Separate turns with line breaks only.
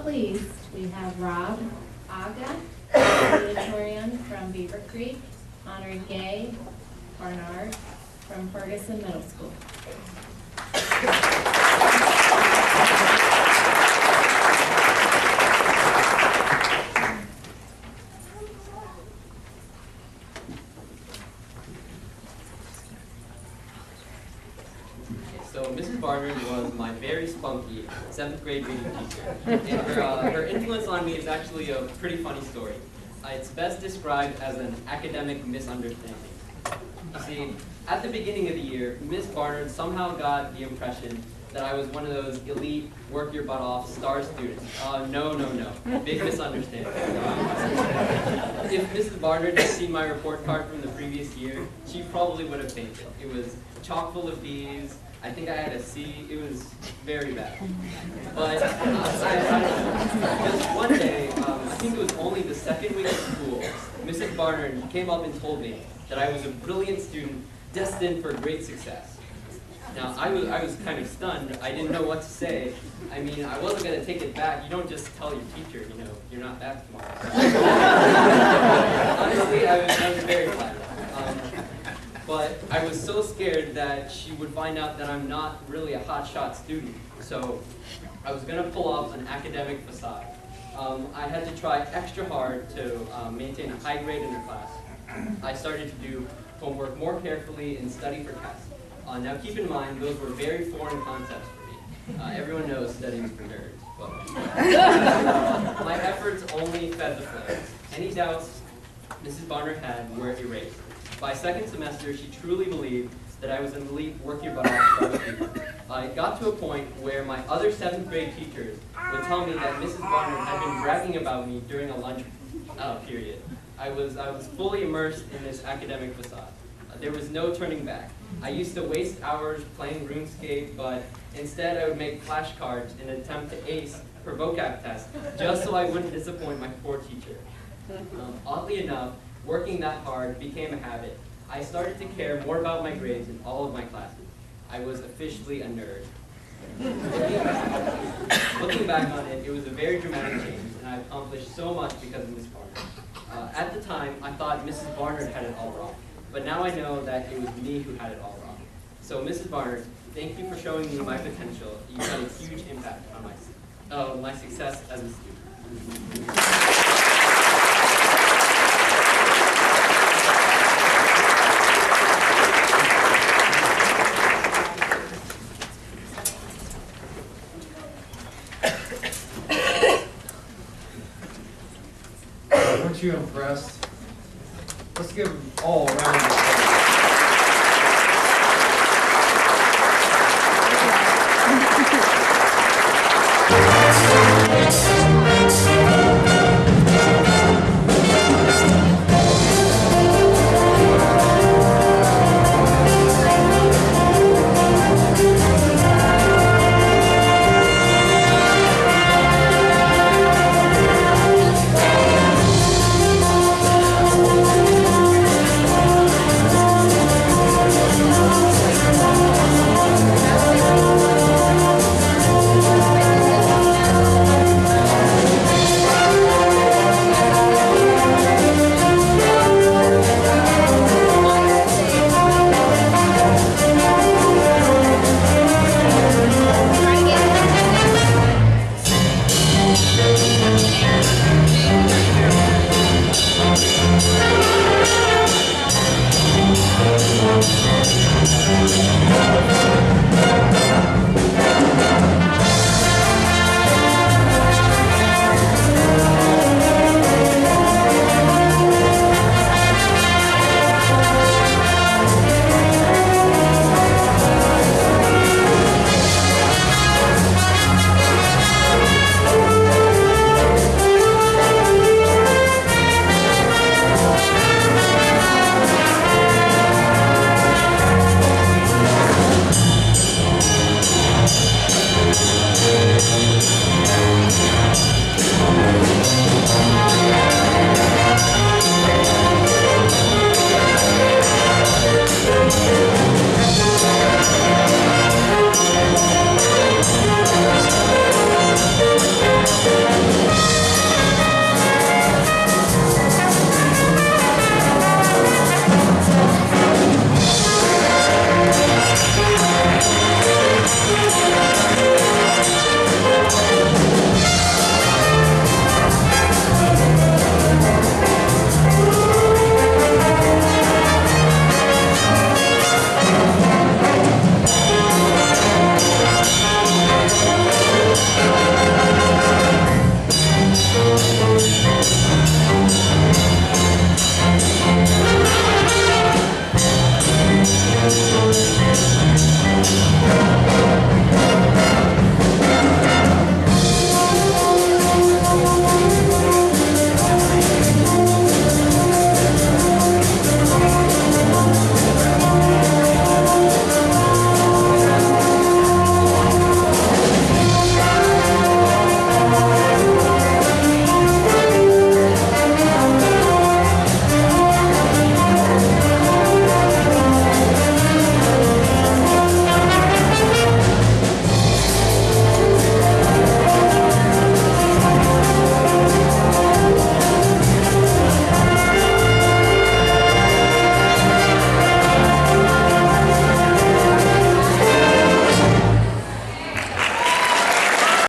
but least, we have Rob Aga, valedictorian from Beaver Creek, honoring Gay Barnard from Ferguson Middle School.
So Mrs. Barnard was my very spunky 7th grade reading teacher. And her influence on me is actually a pretty funny story. It's best described as an academic misunderstanding. You see, at the beginning of the year, Miss Barnard somehow got the impression that I was one of those elite, work your butt off, star students. No. Big misunderstanding. If Mrs. Barnard had seen my report card from the previous year, she probably would have fainted. It was chock full of B's. I think I had a C. It was very bad. But just one day, I think it was only the second week of school, Mrs. Barnard came up and told me that I was a brilliant student destined for great success. Now, I was kind of stunned. I didn't know what to say. I mean, I wasn't going to take it back. You don't just tell your teacher, you're not that smart. Honestly, I was very flattered. But I was so scared that she would find out that I'm not really a hotshot student. So I was going to pull off an academic facade. I had to try extra hard to maintain a high grade in the class. I started to do homework more carefully and study for tests. Now keep in mind, those were very foreign concepts for me. Everyone knows studying is for nerds. But my efforts only fed the flames. Any doubts Mrs. Barnard had were erased. By second semester, she truly believed that I was an elite, work your butt off star student. It got to a point where my other 7th grade teachers would tell me that Mrs. Barnard had been bragging about me during a lunch period. I was fully immersed in this academic facade. There was no turning back. I used to waste hours playing RuneScape, but instead I would make flashcards in an attempt to ace her vocab test, just so I wouldn't disappoint my poor teacher. Oddly enough, working that hard became a habit. I started to care more about my grades in all of my classes. I was officially a nerd. Looking back on it, it was a very dramatic change, and I accomplished so much because of Miss Barnard. At the time, I thought Mrs. Barnard had it all wrong, but now I know that it was me who had it all wrong. So Mrs. Barnard, thank you for showing me my potential. You had a huge impact on my success as a student.
Weren't you impressed? Let's give them all a round of applause.